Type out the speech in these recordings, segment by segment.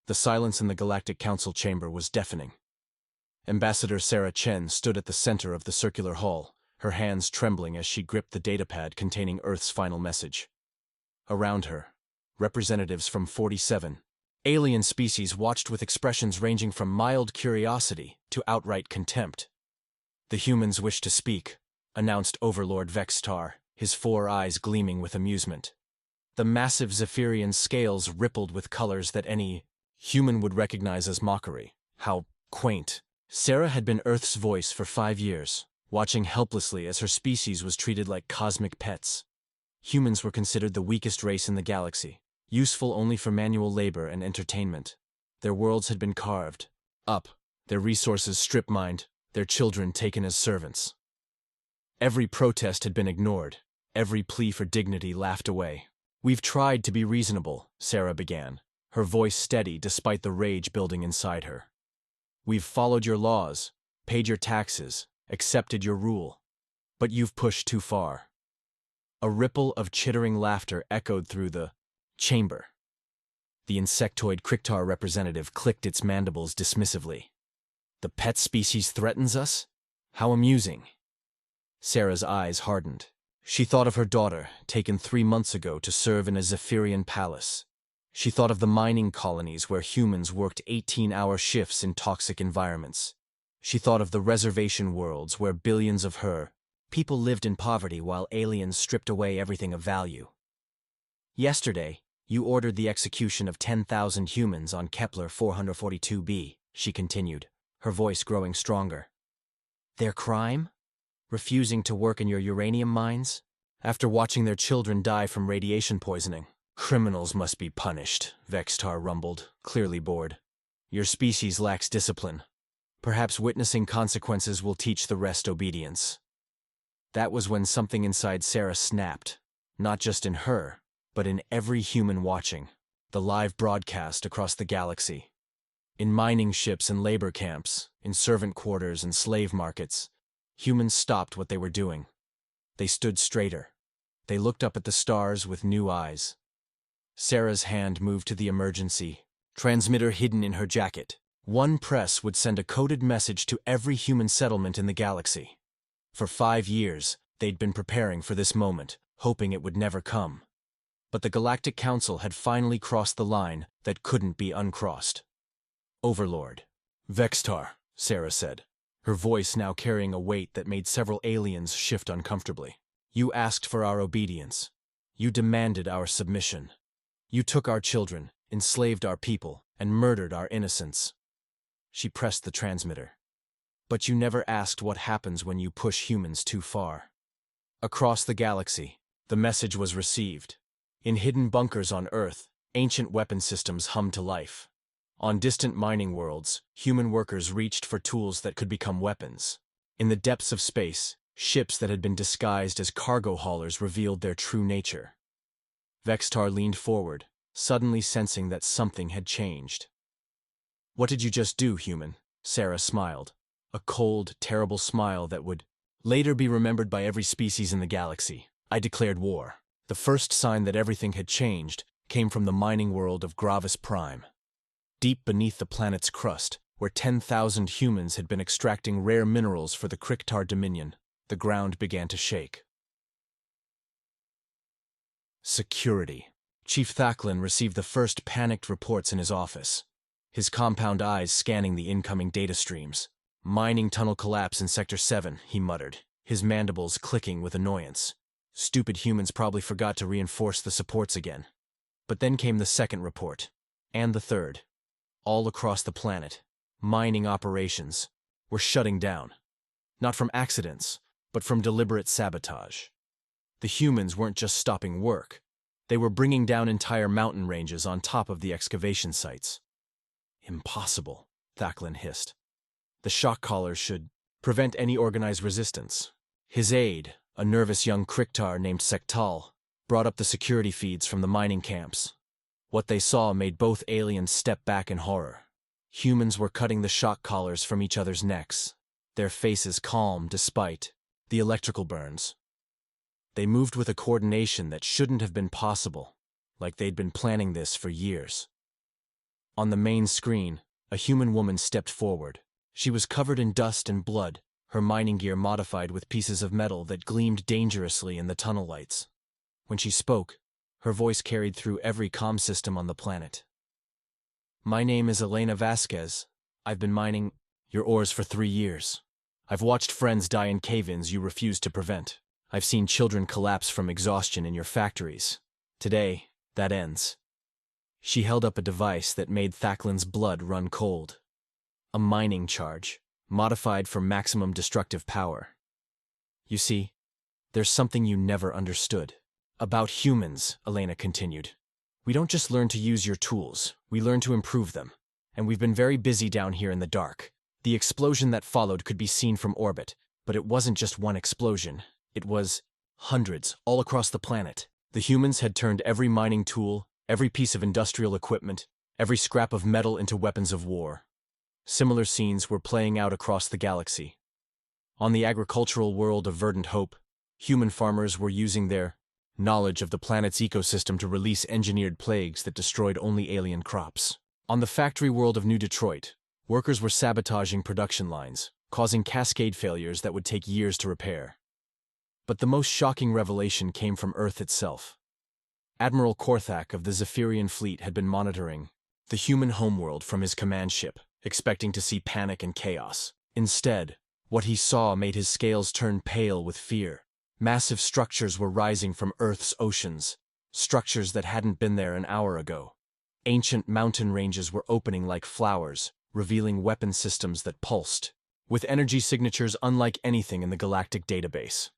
The silence in the Galactic Council chamber was deafening. Ambassador Sarah Chen stood at the center of the circular hall, her hands trembling as she gripped the datapad containing Earth's final message. Around her, representatives from 47 alien species watched with expressions ranging from mild curiosity to outright contempt. "The humans wish to speak," announced Overlord Vextar, his 4 eyes gleaming with amusement. The massive Zephyrian scales rippled with colors that any human would recognize as mockery. How quaint. Sarah had been Earth's voice for 5 years, watching helplessly as her species was treated like cosmic pets. Humans were considered the weakest race in the galaxy, useful only for manual labor and entertainment. Their worlds had been carved up, their resources strip-mined, their children taken as servants. Every protest had been ignored, every plea for dignity laughed away. "We've tried to be reasonable," Sarah began, her voice steady despite the rage building inside her. "We've followed your laws, paid your taxes, accepted your rule. But you've pushed too far." A ripple of chittering laughter echoed through the chamber. The insectoid Kryktar representative clicked its mandibles dismissively. "The pet species threatens us? How amusing." Sarah's eyes hardened. She thought of her daughter, taken 3 months ago to serve in a Zephyrian palace. She thought of the mining colonies where humans worked 18-hour shifts in toxic environments. She thought of the reservation worlds where billions of her people lived in poverty while aliens stripped away everything of value. "Yesterday, you ordered the execution of 10,000 humans on Kepler 442b, she continued, her voice growing stronger. "Their crime? Refusing to work in your uranium mines? After watching their children die from radiation poisoning? Criminals must be punished," Vextar rumbled, clearly bored. "Your species lacks discipline. Perhaps witnessing consequences will teach the rest obedience." That was when something inside Sarah snapped, not just in her, but in every human watching. The live broadcast across the galaxy. In mining ships and labor camps, in servant quarters and slave markets, humans stopped what they were doing. They stood straighter. They looked up at the stars with new eyes. Sarah's hand moved to the emergency transmitter hidden in her jacket. One press would send a coded message to every human settlement in the galaxy. For 5 years, they'd been preparing for this moment, hoping it would never come. But the Galactic Council had finally crossed the line that couldn't be uncrossed. "Overlord." "Vextar," Sarah said, her voice now carrying a weight that made several aliens shift uncomfortably. "You asked for our obedience. You demanded our submission. You took our children, enslaved our people, and murdered our innocents." She pressed the transmitter. "But you never asked what happens when you push humans too far." Across the galaxy, the message was received. In hidden bunkers on Earth, ancient weapon systems hummed to life. On distant mining worlds, human workers reached for tools that could become weapons. In the depths of space, ships that had been disguised as cargo haulers revealed their true nature. Vextar leaned forward, suddenly sensing that something had changed. "What did you just do, human?" Sarah smiled. A cold, terrible smile that would later be remembered by every species in the galaxy. "I declared war." The first sign that everything had changed came from the mining world of Gravis Prime. Deep beneath the planet's crust, where 10,000 humans had been extracting rare minerals for the Kryktar Dominion, the ground began to shake. Security. Chief Thacklin received the first panicked reports in his office, his compound eyes scanning the incoming data streams. "Mining tunnel collapse in Sector 7, he muttered, his mandibles clicking with annoyance. Stupid humans probably forgot to reinforce the supports again. But then came the second report, and the third. All across the planet, mining operations were shutting down. Not from accidents, but from deliberate sabotage. The humans weren't just stopping work. They were bringing down entire mountain ranges on top of the excavation sites. "Impossible," Thacklin hissed. "The shock collars should prevent any organized resistance." His aide, a nervous young Kryktar named Sektal, brought up the security feeds from the mining camps. What they saw made both aliens step back in horror. Humans were cutting the shock collars from each other's necks, their faces calm despite the electrical burns. They moved with a coordination that shouldn't have been possible, like they'd been planning this for years. On the main screen, a human woman stepped forward. She was covered in dust and blood, her mining gear modified with pieces of metal that gleamed dangerously in the tunnel lights. When she spoke, her voice carried through every comm system on the planet. "My name is Elena Vasquez. I've been mining your ores for 3 years. I've watched friends die in cave-ins you refused to prevent. I've seen children collapse from exhaustion in your factories. Today, that ends." She held up a device that made Thaklin's blood run cold. A mining charge, modified for maximum destructive power. "You see, there's something you never understood. About humans," Elena continued. "We don't just learn to use your tools, we learn to improve them. And we've been very busy down here in the dark. The explosion that followed could be seen from orbit, but it wasn't just one explosion. It was hundreds all across the planet. The humans had turned every mining tool, every piece of industrial equipment, every scrap of metal into weapons of war. Similar scenes were playing out across the galaxy. On the agricultural world of Verdant Hope, human farmers were using their knowledge of the planet's ecosystem to release engineered plagues that destroyed only alien crops. On the factory world of New Detroit, workers were sabotaging production lines, causing cascade failures that would take years to repair. But the most shocking revelation came from Earth itself. Admiral Korthak of the Zephyrian fleet had been monitoring the human homeworld from his command ship, expecting to see panic and chaos. Instead, what he saw made his scales turn pale with fear. Massive structures were rising from Earth's oceans, structures that hadn't been there an hour ago. Ancient mountain ranges were opening like flowers, revealing weapon systems that pulsed, with energy signatures unlike anything in the Galactic database.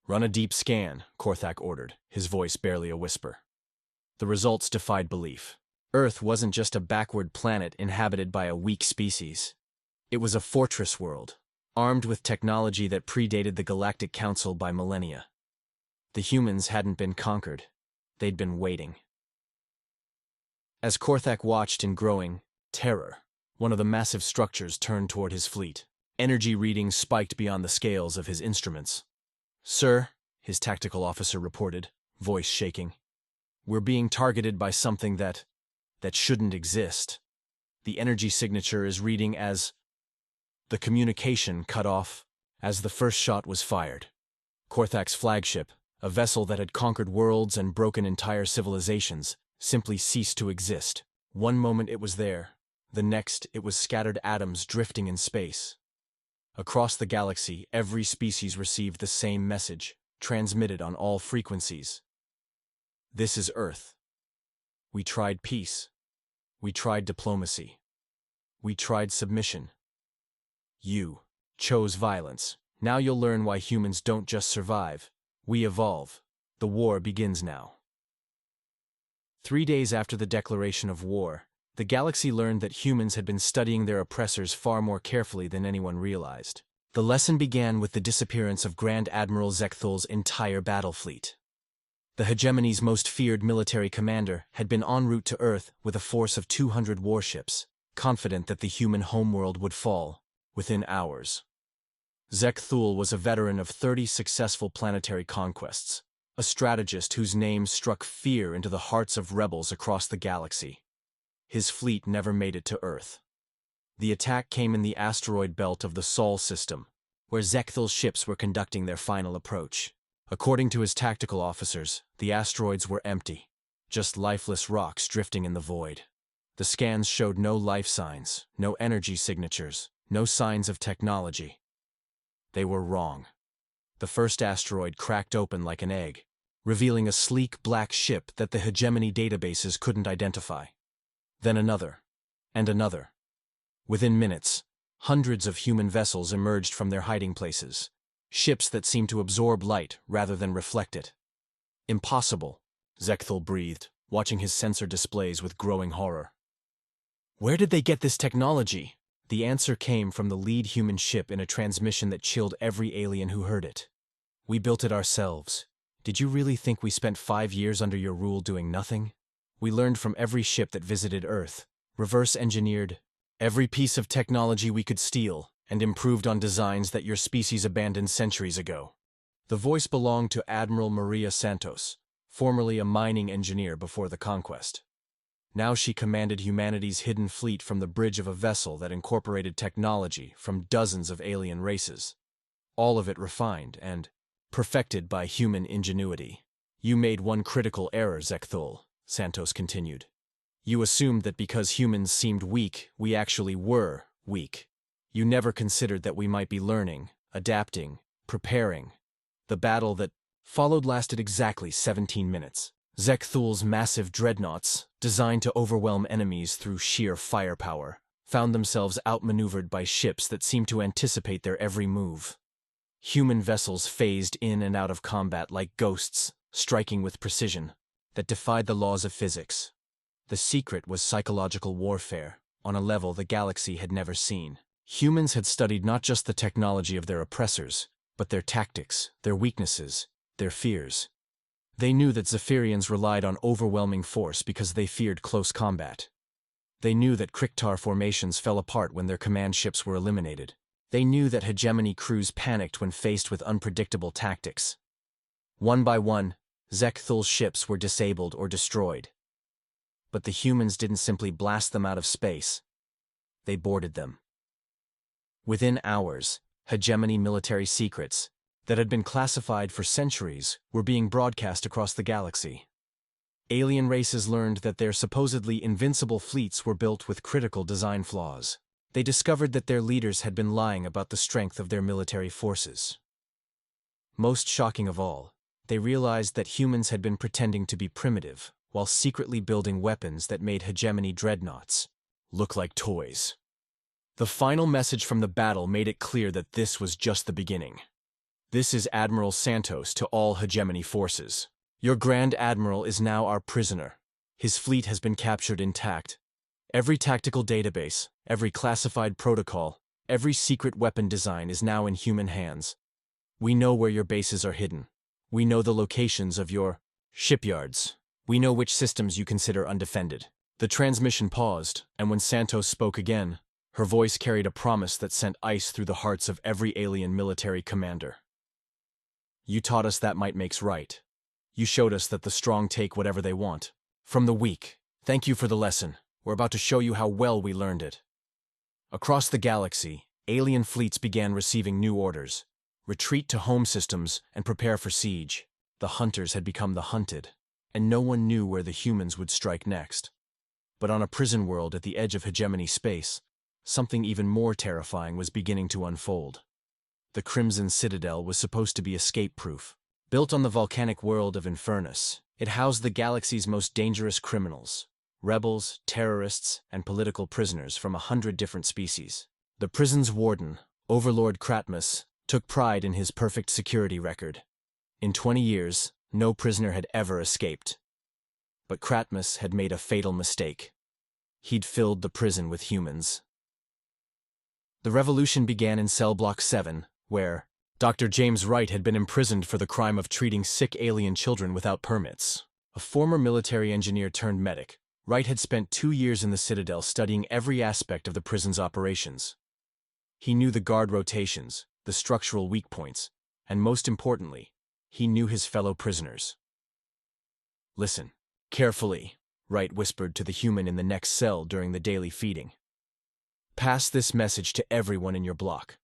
"Run a deep scan," Korthak ordered, his voice barely a whisper. The results defied belief. Earth wasn't just a backward planet inhabited by a weak species. It was a fortress world, armed with technology that predated the Galactic Council by millennia. The humans hadn't been conquered. They'd been waiting. As Korthak watched in growing terror, one of the massive structures turned toward his fleet. Energy readings spiked beyond the scales of his instruments. "Sir," his tactical officer reported, voice shaking, "we're being targeted by something that shouldn't exist. The energy signature is reading as..." The communication cut off as the first shot was fired. Korthak's flagship, a vessel that had conquered worlds and broken entire civilizations, simply ceased to exist. One moment it was there, the next it was scattered atoms drifting in space. Across the galaxy, every species received the same message, transmitted on all frequencies. "This is Earth. We tried peace. We tried diplomacy. We tried submission. You chose violence. Now you'll learn why humans don't just survive. We evolve. The war begins now." 3 days after the declaration of war, the galaxy learned that humans had been studying their oppressors far more carefully than anyone realized. The lesson began with the disappearance of Grand Admiral Zekthul's entire battle fleet. The hegemony's most feared military commander had been en route to Earth with a force of 200 warships, confident that the human homeworld would fall within hours. Zekthul was a veteran of 30 successful planetary conquests, a strategist whose name struck fear into the hearts of rebels across the galaxy. His fleet never made it to Earth. The attack came in the asteroid belt of the Sol system, where Zekthul's ships were conducting their final approach. According to his tactical officers, the asteroids were empty, just lifeless rocks drifting in the void. The scans showed no life signs, no energy signatures, no signs of technology. They were wrong. The first asteroid cracked open like an egg, revealing a sleek black ship that the hegemony databases couldn't identify. Then another, and another. Within minutes, hundreds of human vessels emerged from their hiding places, ships that seemed to absorb light rather than reflect it. "Impossible," Zekthul breathed, watching his sensor displays with growing horror. "Where did they get this technology?" The answer came from the lead human ship in a transmission that chilled every alien who heard it. "We built it ourselves. Did you really think we spent 5 years under your rule doing nothing? We learned from every ship that visited Earth, reverse-engineered every piece of technology we could steal, and improved on designs that your species abandoned centuries ago." The voice belonged to Admiral Maria Santos, formerly a mining engineer before the conquest. Now she commanded humanity's hidden fleet from the bridge of a vessel that incorporated technology from dozens of alien races. All of it refined and perfected by human ingenuity. You made one critical error, Zekthul, Santos continued. You assumed that because humans seemed weak, we actually were weak. You never considered that we might be learning, adapting, preparing. The battle that followed lasted exactly 17 minutes. Zekthul's massive dreadnoughts, designed to overwhelm enemies through sheer firepower, found themselves outmaneuvered by ships that seemed to anticipate their every move. Human vessels phased in and out of combat like ghosts, striking with precision that defied the laws of physics. The secret was psychological warfare, on a level the galaxy had never seen. Humans had studied not just the technology of their oppressors, but their tactics, their weaknesses, their fears. They knew that Zephyrians relied on overwhelming force because they feared close combat. They knew that Kriktar formations fell apart when their command ships were eliminated. They knew that hegemony crews panicked when faced with unpredictable tactics. One by one, Zekthul's ships were disabled or destroyed. But the humans didn't simply blast them out of space. They boarded them. Within hours, hegemony military secrets that had been classified for centuries were being broadcast across the galaxy. Alien races learned that their supposedly invincible fleets were built with critical design flaws. They discovered that their leaders had been lying about the strength of their military forces. Most shocking of all, they realized that humans had been pretending to be primitive, while secretly building weapons that made hegemony dreadnoughts look like toys. The final message from the battle made it clear that this was just the beginning. This is Admiral Santos to all hegemony forces. Your Grand Admiral is now our prisoner. His fleet has been captured intact. Every tactical database, every classified protocol, every secret weapon design is now in human hands. We know where your bases are hidden. We know the locations of your shipyards. We know which systems you consider undefended. The transmission paused, and when Santos spoke again, her voice carried a promise that sent ice through the hearts of every alien military commander. You taught us that might makes right. You showed us that the strong take whatever they want from the weak. Thank you for the lesson. We're about to show you how well we learned it. Across the galaxy, alien fleets began receiving new orders. Retreat to home systems and prepare for siege. The hunters had become the hunted, and no one knew where the humans would strike next. But on a prison world at the edge of hegemony space, something even more terrifying was beginning to unfold. The Crimson Citadel was supposed to be escape-proof. Built on the volcanic world of Infernus, it housed the galaxy's most dangerous criminals, rebels, terrorists, and political prisoners from 100 different species. The prison's warden, Overlord Kratmus, took pride in his perfect security record. In 20 years, no prisoner had ever escaped. But Kratmus had made a fatal mistake. He'd filled the prison with humans. The revolution began in Cell Block 7, where Dr. James Wright had been imprisoned for the crime of treating sick alien children without permits. A former military engineer turned medic, Wright had spent 2 years in the Citadel studying every aspect of the prison's operations. He knew the guard rotations, the structural weak points, and most importantly, he knew his fellow prisoners. Listen, carefully, Wright whispered to the human in the next cell during the daily feeding. Pass this message to everyone in your block.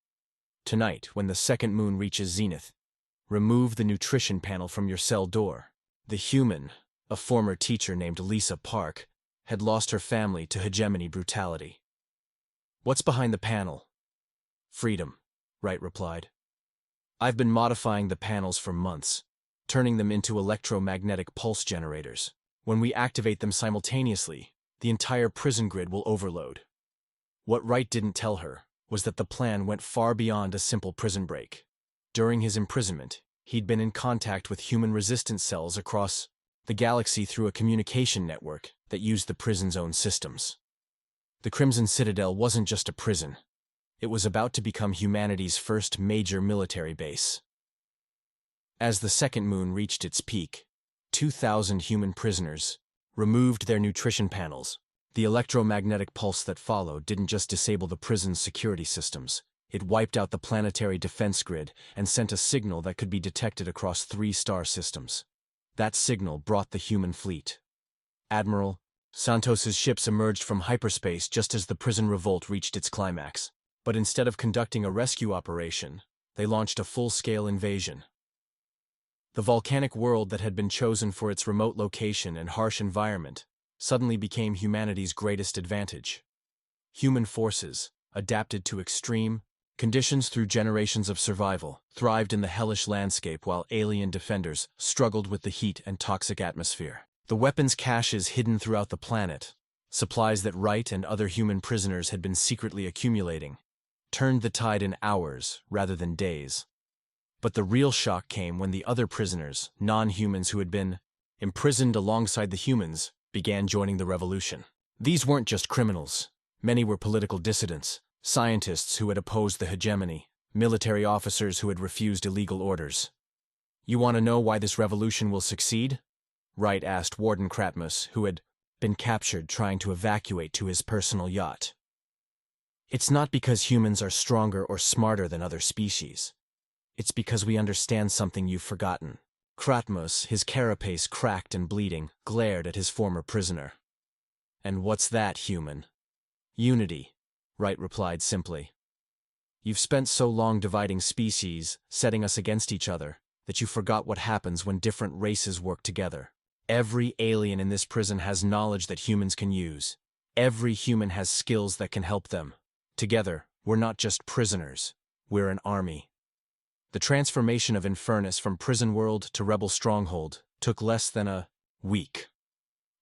Tonight, when the second moon reaches zenith, remove the nutrition panel from your cell door. The human, a former teacher named Lisa Park, had lost her family to hegemony brutality. What's behind the panel? Freedom, Wright replied. I've been modifying the panels for months, turning them into electromagnetic pulse generators. When we activate them simultaneously, the entire prison grid will overload. What Wright didn't tell her was that the plan went far beyond a simple prison break. During his imprisonment, he'd been in contact with human resistance cells across the galaxy through a communication network that used the prison's own systems. The Crimson Citadel wasn't just a prison. It was about to become humanity's first major military base. As the second moon reached its peak, 2,000 human prisoners removed their nutrition panels. The electromagnetic pulse that followed didn't just disable the prison's security systems. It wiped out the planetary defense grid and sent a signal that could be detected across 3 star systems. That signal brought the human fleet. Admiral, Santos's ships emerged from hyperspace just as the prison revolt reached its climax. But instead of conducting a rescue operation, they launched a full-scale invasion. The volcanic world that had been chosen for its remote location and harsh environment suddenly became humanity's greatest advantage. Human forces, adapted to extreme conditions through generations of survival, thrived in the hellish landscape while alien defenders struggled with the heat and toxic atmosphere. The weapons caches hidden throughout the planet, supplies that Wright and other human prisoners had been secretly accumulating, turned the tide in hours rather than days. But the real shock came when the other prisoners, non-humans who had been imprisoned alongside the humans, began joining the revolution. These weren't just criminals. Many were political dissidents, scientists who had opposed the hegemony, military officers who had refused illegal orders. "You want to know why this revolution will succeed?" Wright asked Warden Kratmus, who had been captured trying to evacuate to his personal yacht. "It's not because humans are stronger or smarter than other species. It's because we understand something you've forgotten." Kratmus, his carapace cracked and bleeding, glared at his former prisoner. "And what's that, human?" "Unity," Wright replied simply. "You've spent so long dividing species, setting us against each other, that you forgot what happens when different races work together. Every alien in this prison has knowledge that humans can use. Every human has skills that can help them. Together, we're not just prisoners, we're an army." The transformation of Infernus from prison world to rebel stronghold took less than a week.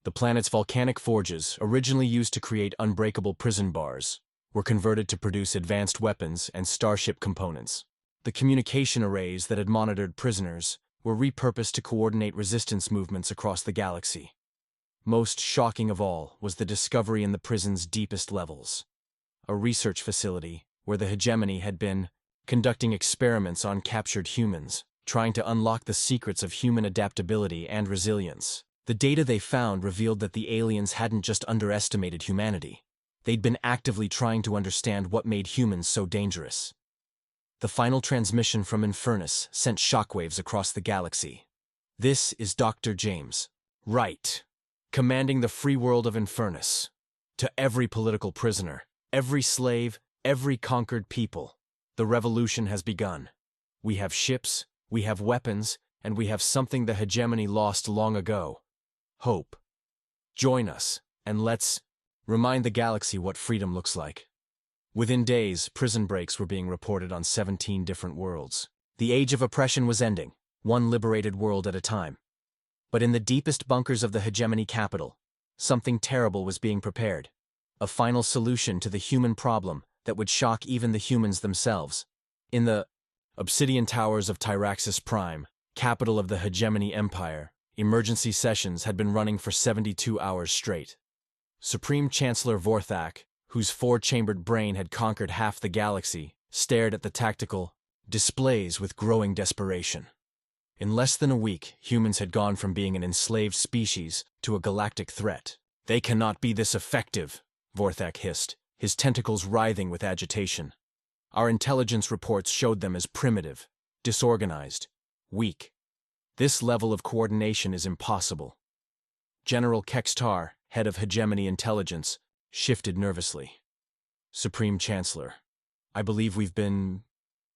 The planet's volcanic forges, originally used to create unbreakable prison bars, were converted to produce advanced weapons and starship components. The communication arrays that had monitored prisoners were repurposed to coordinate resistance movements across the galaxy. Most shocking of all was the discovery in the prison's deepest levels. A research facility where the hegemony had been conducting experiments on captured humans, trying to unlock the secrets of human adaptability and resilience. The data they found revealed that the aliens hadn't just underestimated humanity. They'd been actively trying to understand what made humans so dangerous. The final transmission from Infernus sent shockwaves across the galaxy. "This is Dr. James Wright, commanding the free world of Infernus. To every political prisoner, every slave, every conquered people, the revolution has begun. We have ships, we have weapons, and we have something the hegemony lost long ago: hope. Join us, and let's remind the galaxy what freedom looks like." Within days, prison breaks were being reported on 17 different worlds. The age of oppression was ending, one liberated world at a time. But in the deepest bunkers of the hegemony capital, something terrible was being prepared. A final solution to the human problem that would shock even the humans themselves. In the obsidian towers of Tyraxis Prime, capital of the hegemony empire, emergency sessions had been running for 72 hours straight. Supreme Chancellor Vorthak, whose four-chambered brain had conquered half the galaxy, stared at the tactical displays with growing desperation. In less than a week, humans had gone from being an enslaved species to a galactic threat. "They cannot be this effective," Vorthak hissed, his tentacles writhing with agitation. "Our intelligence reports showed them as primitive, disorganized, weak. This level of coordination is impossible." General Kextar, head of hegemony intelligence, shifted nervously. "Supreme Chancellor, I believe we've been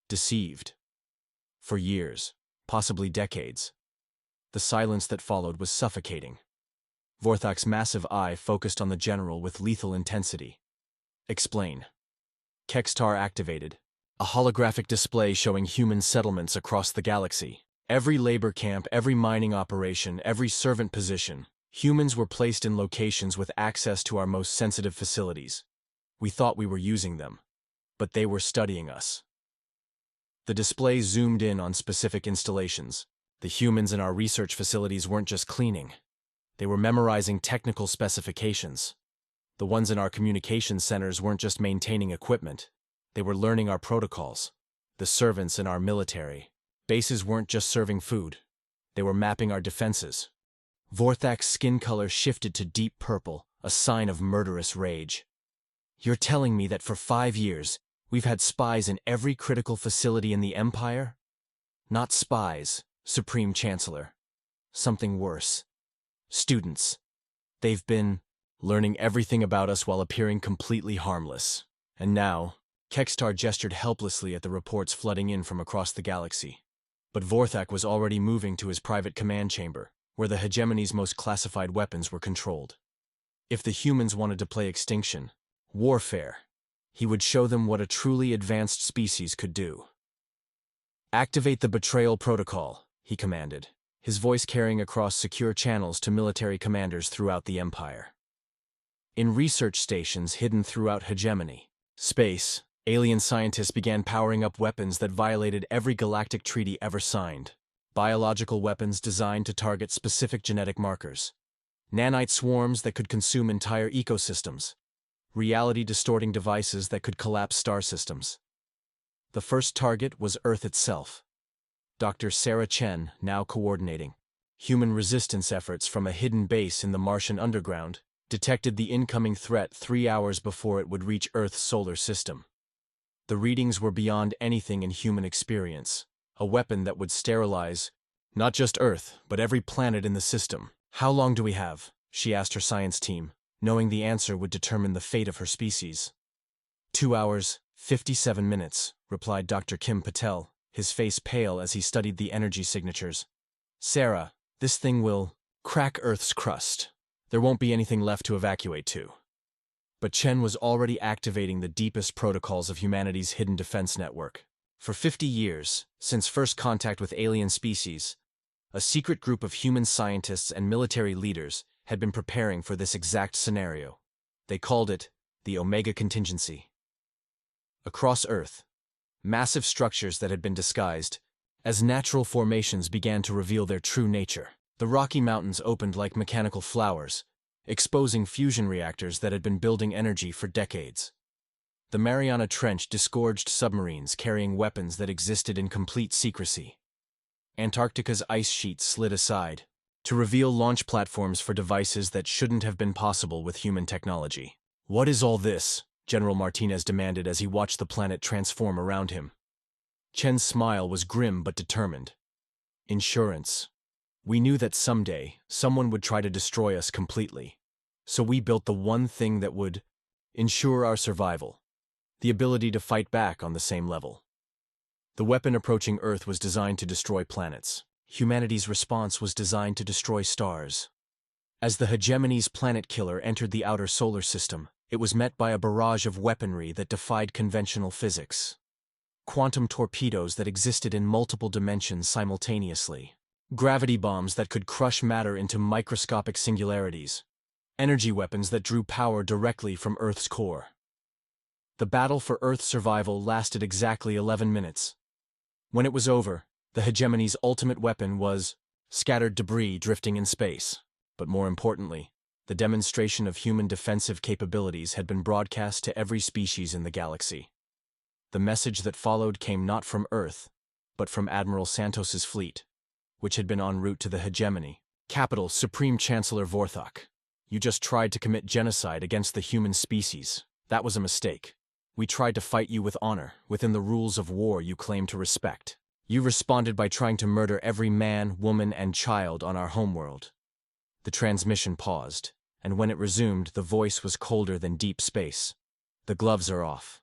deceived. For years, possibly decades." The silence that followed was suffocating. Vorthak's massive eye focused on the general with lethal intensity. "Explain." Kextar activated. A holographic display showing human settlements across the galaxy. Every labor camp, every mining operation, every servant position. Humans were placed in locations with access to our most sensitive facilities. We thought we were using them, but they were studying us. The display zoomed in on specific installations. The humans in our research facilities weren't just cleaning. They were memorizing technical specifications. The ones in our communication centers weren't just maintaining equipment. They were learning our protocols. The servants in our military bases weren't just serving food. They were mapping our defenses. Vorthak's skin color shifted to deep purple, a sign of murderous rage. "You're telling me that for 5 years, we've had spies in every critical facility in the Empire?" "Not spies, Supreme Chancellor. Something worse. Students. They've been learning everything about us while appearing completely harmless. And now, Kekstar gestured helplessly at the reports flooding in from across the galaxy. But Vorthak was already moving to his private command chamber, where the hegemony's most classified weapons were controlled. If the humans wanted to play extinction, warfare, he would show them what a truly advanced species could do. "Activate the betrayal protocol," he commanded, his voice carrying across secure channels to military commanders throughout the Empire. In research stations hidden throughout hegemony, space, alien scientists began powering up weapons that violated every galactic treaty ever signed. Biological weapons designed to target specific genetic markers. Nanite swarms that could consume entire ecosystems. Reality-distorting devices that could collapse star systems. The first target was Earth itself. Dr. Sarah Chen, now coordinating human resistance efforts from a hidden base in the Martian underground, detected the incoming threat 3 hours before it would reach Earth's solar system. The readings were beyond anything in human experience, a weapon that would sterilize not just Earth, but every planet in the system. "How long do we have?" she asked her science team, knowing the answer would determine the fate of her species. 2 hours, 57 minutes, replied Dr. Kim Patel, his face pale as he studied the energy signatures. "Sarah, this thing will crack Earth's crust. There won't be anything left to evacuate to." But Chen was already activating the deepest protocols of humanity's hidden defense network. For 50 years, since first contact with alien species, a secret group of human scientists and military leaders had been preparing for this exact scenario. They called it the Omega Contingency. Across Earth, massive structures that had been disguised as natural formations began to reveal their true nature. The Rocky Mountains opened like mechanical flowers, exposing fusion reactors that had been building energy for decades. The Mariana Trench disgorged submarines carrying weapons that existed in complete secrecy. Antarctica's ice sheet slid aside to reveal launch platforms for devices that shouldn't have been possible with human technology. "What is all this?" General Martinez demanded as he watched the planet transform around him. Chen's smile was grim but determined. "Insurance. We knew that someday someone would try to destroy us completely, so we built the one thing that would ensure our survival, the ability to fight back on the same level." The weapon approaching Earth was designed to destroy planets. Humanity's response was designed to destroy stars. As the hegemony's planet killer entered the outer solar system, it was met by a barrage of weaponry that defied conventional physics. Quantum torpedoes that existed in multiple dimensions simultaneously. Gravity bombs that could crush matter into microscopic singularities. Energy weapons that drew power directly from Earth's core. The battle for Earth's survival lasted exactly 11 minutes. When it was over, the hegemony's ultimate weapon was scattered debris drifting in space. But more importantly, the demonstration of human defensive capabilities had been broadcast to every species in the galaxy. The message that followed came not from Earth, but from Admiral Santos's fleet, which had been en route to the hegemony. "Capital, Supreme Chancellor Vorthak. You just tried to commit genocide against the human species. That was a mistake. We tried to fight you with honor, within the rules of war you claim to respect. You responded by trying to murder every man, woman, and child on our homeworld." The transmission paused, and when it resumed, the voice was colder than deep space. "The gloves are off.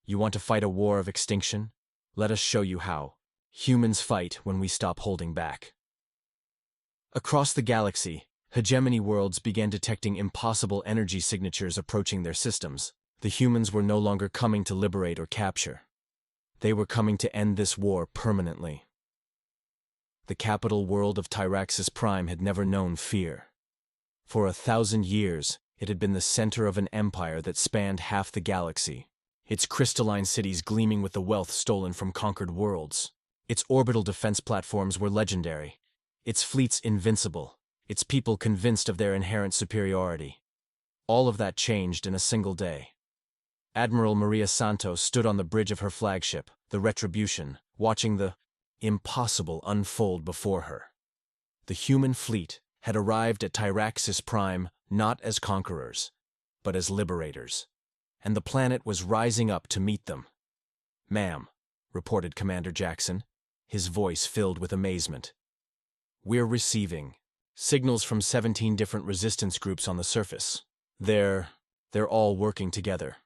You want to fight a war of extinction? Let us show you how. Humans fight when we stop holding back." Across the galaxy, hegemony worlds began detecting impossible energy signatures approaching their systems. The humans were no longer coming to liberate or capture. They were coming to end this war permanently. The capital world of Tyraxis Prime had never known fear. For 1,000 years, it had been the center of an empire that spanned half the galaxy, its crystalline cities gleaming with the wealth stolen from conquered worlds. Its orbital defense platforms were legendary, its fleets invincible, its people convinced of their inherent superiority. All of that changed in a single day. Admiral Maria Santos stood on the bridge of her flagship, the Retribution, watching the impossible unfold before her. The human fleet had arrived at Tyraxis Prime not as conquerors, but as liberators, and the planet was rising up to meet them. "Ma'am," reported Commander Jackson, his voice filled with amazement. "We're receiving signals from 17 different resistance groups on the surface. They're all working together.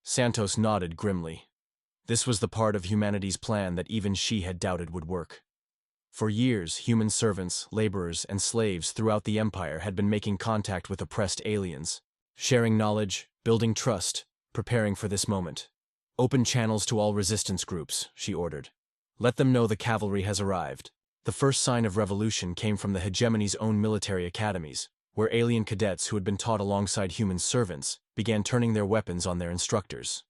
Santos nodded grimly. This was the part of humanity's plan that even she had doubted would work. For years, human servants, laborers, and slaves throughout the Empire had been making contact with oppressed aliens, sharing knowledge, building trust, preparing for this moment. Open channels to all resistance groups, she ordered. Let them know the cavalry has arrived. The first sign of revolution came from the hegemony's own military academies, where alien cadets who had been taught alongside human servants began turning their weapons on their instructors.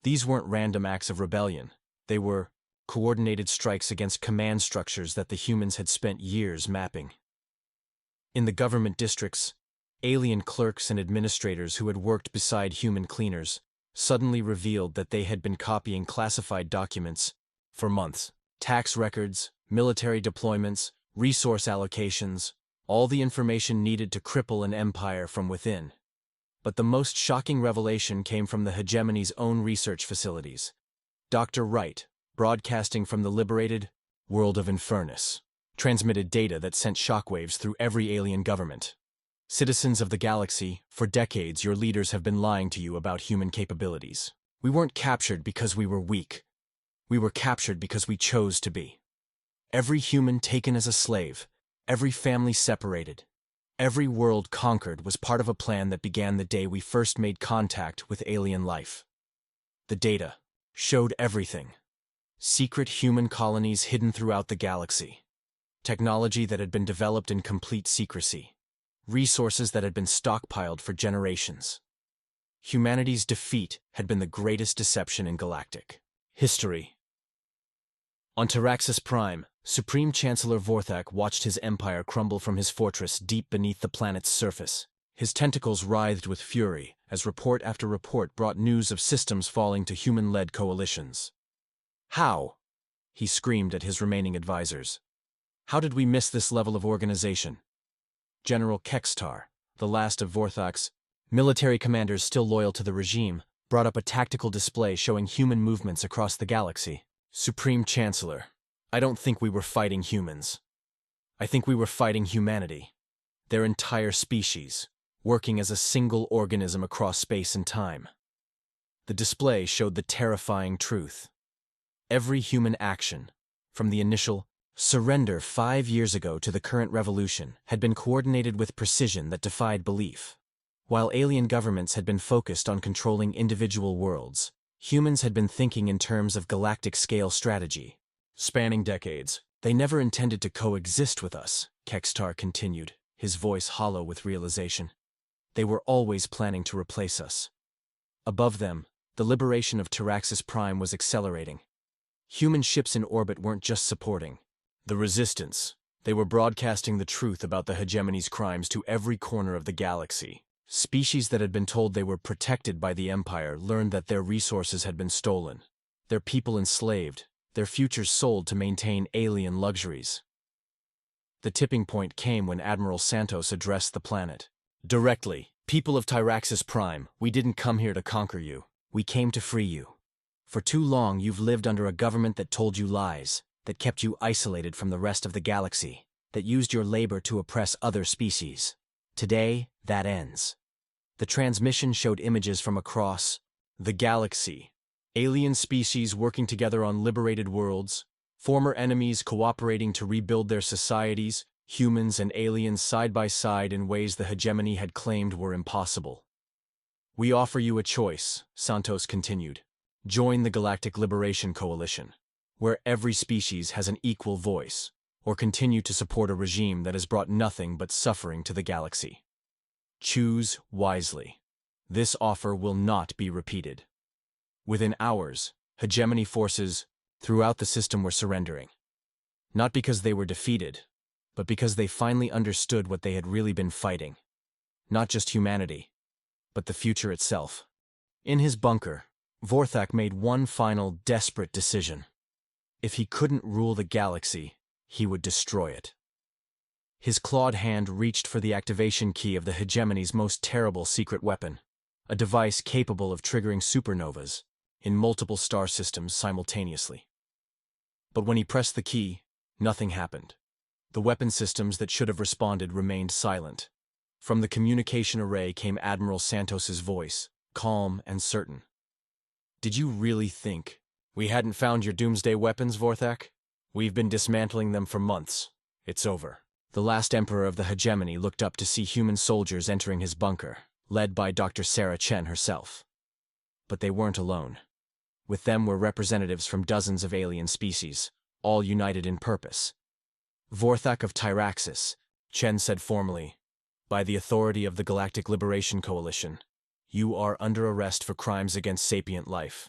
These weren't random acts of rebellion. They were coordinated strikes against command structures that the humans had spent years mapping. In the government districts, alien clerks and administrators who had worked beside human cleaners suddenly revealed that they had been copying classified documents for months. Tax records, military deployments, resource allocations, all the information needed to cripple an empire from within. But the most shocking revelation came from the hegemony's own research facilities. Dr. Wright, broadcasting from the liberated world of Infernus, transmitted data that sent shockwaves through every alien government. Citizens of the galaxy, for decades your leaders have been lying to you about human capabilities. We weren't captured because we were weak. We were captured because we chose to be. Every human taken as a slave, every family separated, every world conquered was part of a plan that began the day we first made contact with alien life. The data showed everything. Secret human colonies hidden throughout the galaxy. Technology that had been developed in complete secrecy. Resources that had been stockpiled for generations. Humanity's defeat had been the greatest deception in galactic history. On Taraxis Prime, Supreme Chancellor Vorthak watched his empire crumble from his fortress deep beneath the planet's surface. His tentacles writhed with fury as report after report brought news of systems falling to human-led coalitions. How? He screamed at his remaining advisors. How did we miss this level of organization? General Kextar, the last of Vorthak's military commanders still loyal to the regime, brought up a tactical display showing human movements across the galaxy. Supreme Chancellor, I don't think we were fighting humans. I think we were fighting humanity. Their entire species, working as a single organism across space and time. The display showed the terrifying truth. Every human action, from the initial surrender 5 years ago to the current revolution, had been coordinated with precision that defied belief. While alien governments had been focused on controlling individual worlds, humans had been thinking in terms of galactic-scale strategy. Spanning decades, they never intended to coexist with us, Kextar continued, his voice hollow with realization. They were always planning to replace us. Above them, the liberation of Taraxis Prime was accelerating. Human ships in orbit weren't just supporting the resistance. They were broadcasting the truth about the hegemony's crimes to every corner of the galaxy. Species that had been told they were protected by the Empire learned that their resources had been stolen, their people enslaved, their futures sold to maintain alien luxuries. The tipping point came when Admiral Santos addressed the planet. Directly, people of Taraxis Prime, we didn't come here to conquer you. We came to free you. For too long you've lived under a government that told you lies, that kept you isolated from the rest of the galaxy, that used your labor to oppress other species. Today, that ends. The transmission showed images from across the galaxy. Alien species working together on liberated worlds, former enemies cooperating to rebuild their societies, humans and aliens side by side in ways the hegemony had claimed were impossible. We offer you a choice, Santos continued. Join the Galactic Liberation Coalition, where every species has an equal voice, or continue to support a regime that has brought nothing but suffering to the galaxy. Choose wisely. This offer will not be repeated. Within hours, hegemony forces throughout the system were surrendering. Not because they were defeated, but because they finally understood what they had really been fighting. Not just humanity, but the future itself. In his bunker, Vorthak made one final, desperate decision. If he couldn't rule the galaxy, he would destroy it. His clawed hand reached for the activation key of the hegemony's most terrible secret weapon, a device capable of triggering supernovas in multiple star systems simultaneously. But when he pressed the key, nothing happened. The weapon systems that should have responded remained silent. From the communication array came Admiral Santos's voice, calm and certain. "Did you really think we hadn't found your doomsday weapons, Vorthak? We've been dismantling them for months. It's over." The last emperor of the hegemony looked up to see human soldiers entering his bunker, led by Dr. Sarah Chen herself. But they weren't alone. With them were representatives from dozens of alien species, all united in purpose. "Vorthak of Tyraxis," Chen said formally, "by the authority of the Galactic Liberation Coalition, you are under arrest for crimes against sapient life."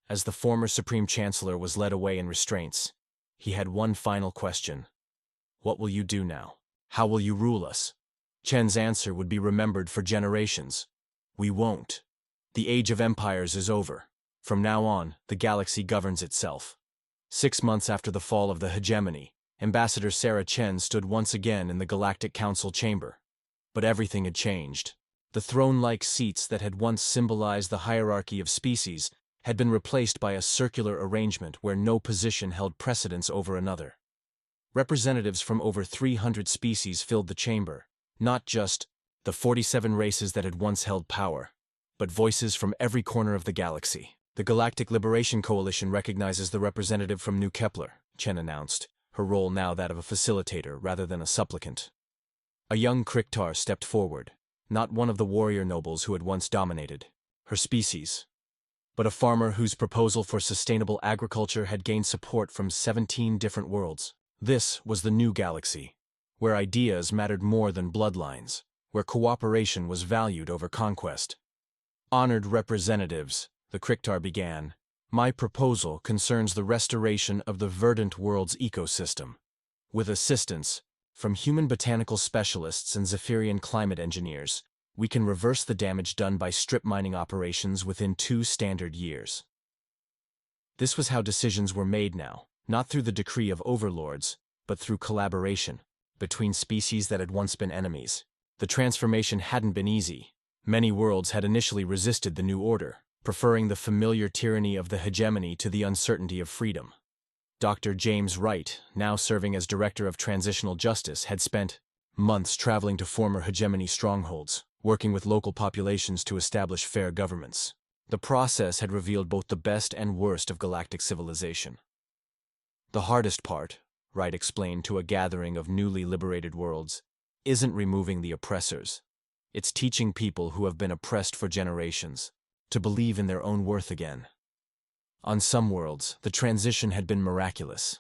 As the former Supreme Chancellor was led away in restraints, he had one final question. "What will you do now? How will you rule us?" Chen's answer would be remembered for generations. "We won't. The age of empires is over. From now on, the galaxy governs itself." 6 months after the fall of the hegemony, Ambassador Sarah Chen stood once again in the Galactic Council chamber. But everything had changed. The throne-like seats that had once symbolized the hierarchy of species had been replaced by a circular arrangement where no position held precedence over another. Representatives from over 300 species filled the chamber, not just the 47 races that had once held power, but voices from every corner of the galaxy. "The Galactic Liberation Coalition recognizes the representative from New Kepler," Chen announced, her role now that of a facilitator rather than a supplicant. A young Kriktar stepped forward, not one of the warrior nobles who had once dominated her species, but a farmer whose proposal for sustainable agriculture had gained support from 17 different worlds. This was the new galaxy, where ideas mattered more than bloodlines, where cooperation was valued over conquest. "Honored representatives," the Kriktar began, "my proposal concerns the restoration of the verdant world's ecosystem. With assistance from human botanical specialists and Zephyrian climate engineers, we can reverse the damage done by strip mining operations within 2 standard years." This was how decisions were made now, not through the decree of overlords, but through collaboration between species that had once been enemies. The transformation hadn't been easy. Many worlds had initially resisted the new order, preferring the familiar tyranny of the hegemony to the uncertainty of freedom. Dr. James Wright, now serving as Director of Transitional Justice, had spent months traveling to former hegemony strongholds, working with local populations to establish fair governments. The process had revealed both the best and worst of galactic civilization. "The hardest part," Wright explained to a gathering of newly liberated worlds, "isn't removing the oppressors. It's teaching people who have been oppressed for generations to believe in their own worth again." On some worlds, the transition had been miraculous.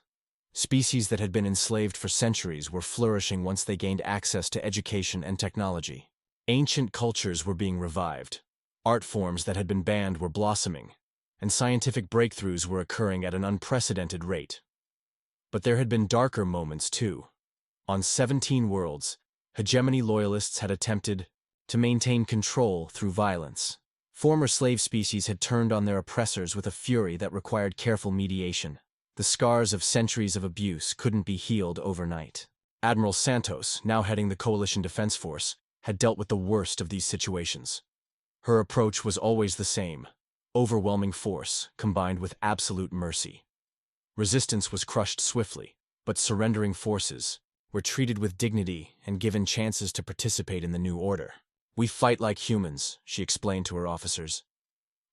Species that had been enslaved for centuries were flourishing once they gained access to education and technology. Ancient cultures were being revived. Art forms that had been banned were blossoming, and scientific breakthroughs were occurring at an unprecedented rate. But there had been darker moments, too. On 17 worlds, hegemony loyalists had attempted to maintain control through violence. Former slave species had turned on their oppressors with a fury that required careful mediation. The scars of centuries of abuse couldn't be healed overnight. Admiral Santos, now heading the Coalition Defense Force, had dealt with the worst of these situations. Her approach was always the same: overwhelming force combined with absolute mercy. Resistance was crushed swiftly, but surrendering forces were treated with dignity and given chances to participate in the new order. "We fight like humans," she explained to her officers,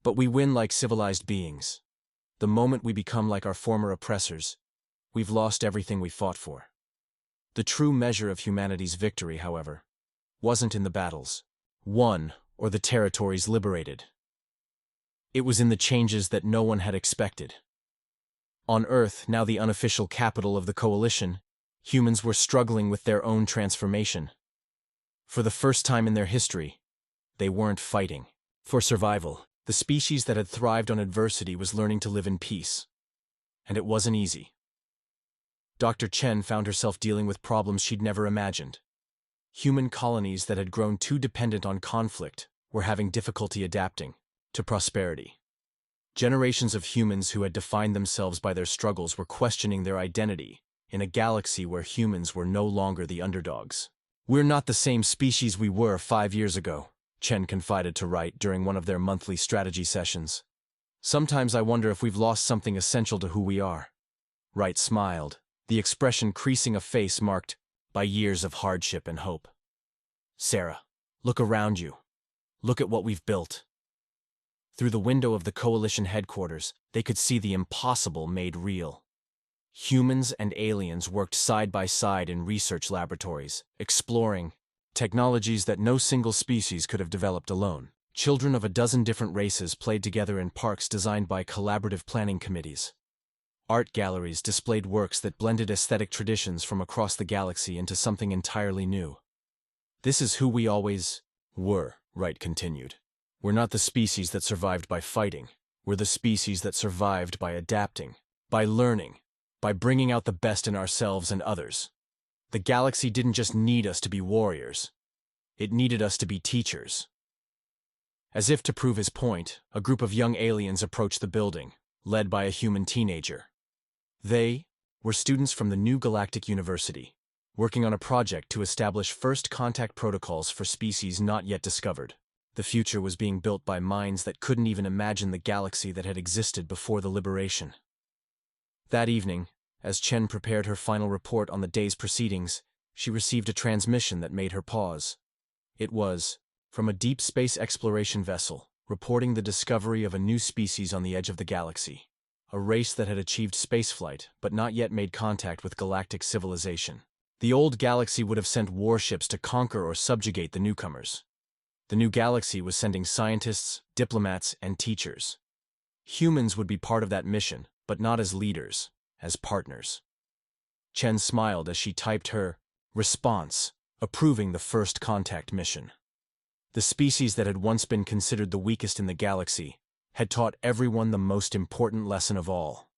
"but we win like civilized beings. The moment we become like our former oppressors, we've lost everything we fought for." The true measure of humanity's victory, however, wasn't in the battles won or the territories liberated. It was in the changes that no one had expected. On Earth, now the unofficial capital of the Coalition, humans were struggling with their own transformation. For the first time in their history, they weren't fighting for survival. The species that had thrived on adversity was learning to live in peace. And it wasn't easy. Dr. Chen found herself dealing with problems she'd never imagined. Human colonies that had grown too dependent on conflict were having difficulty adapting to prosperity. Generations of humans who had defined themselves by their struggles were questioning their identity in a galaxy where humans were no longer the underdogs. "We're not the same species we were 5 years ago," Chen confided to Wright during one of their monthly strategy sessions. "Sometimes I wonder if we've lost something essential to who we are." Wright smiled, the expression creasing a face marked by years of hardship and hope. Sarah, look around you. Look at what we've built. Through the window of the Coalition headquarters, they could see the impossible made real. Humans and aliens worked side by side in research laboratories, exploring technologies that no single species could have developed alone. Children of a dozen different races played together in parks designed by collaborative planning committees. Art galleries displayed works that blended aesthetic traditions from across the galaxy into something entirely new. This is who we always were, Wright continued. We're not the species that survived by fighting. We're the species that survived by adapting, by learning, by bringing out the best in ourselves and others. The galaxy didn't just need us to be warriors. It needed us to be teachers. As if to prove his point, a group of young aliens approached the building, led by a human teenager. They were students from the new Galactic University, working on a project to establish first contact protocols for species not yet discovered. The future was being built by minds that couldn't even imagine the galaxy that had existed before the liberation. That evening, as Chen prepared her final report on the day's proceedings, she received a transmission that made her pause. It was from a deep space exploration vessel, reporting the discovery of a new species on the edge of the galaxy. A race that had achieved spaceflight but not yet made contact with galactic civilization. The old galaxy would have sent warships to conquer or subjugate the newcomers. The new galaxy was sending scientists, diplomats, and teachers. Humans would be part of that mission, but not as leaders, as partners. Chen smiled as she typed her response, approving the first contact mission. The species that had once been considered the weakest in the galaxy had taught everyone the most important lesson of all.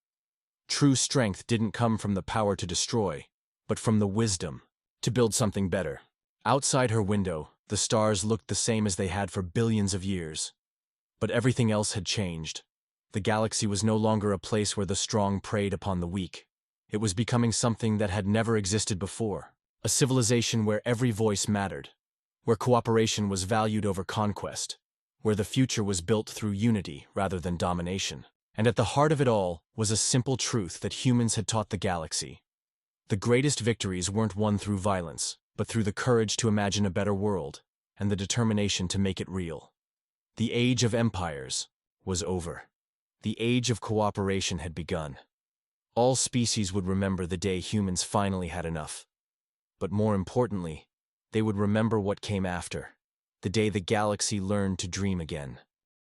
True strength didn't come from the power to destroy, but from the wisdom to build something better. Outside her window, the stars looked the same as they had for billions of years. But everything else had changed. The galaxy was no longer a place where the strong preyed upon the weak. It was becoming something that had never existed before. A civilization where every voice mattered, where cooperation was valued over conquest, where the future was built through unity rather than domination. And at the heart of it all was a simple truth that humans had taught the galaxy. The greatest victories weren't won through violence, but through the courage to imagine a better world and the determination to make it real. The age of empires was over. The age of cooperation had begun. All species would remember the day humans finally had enough. But more importantly, they would remember what came after, the day the galaxy learned to dream again.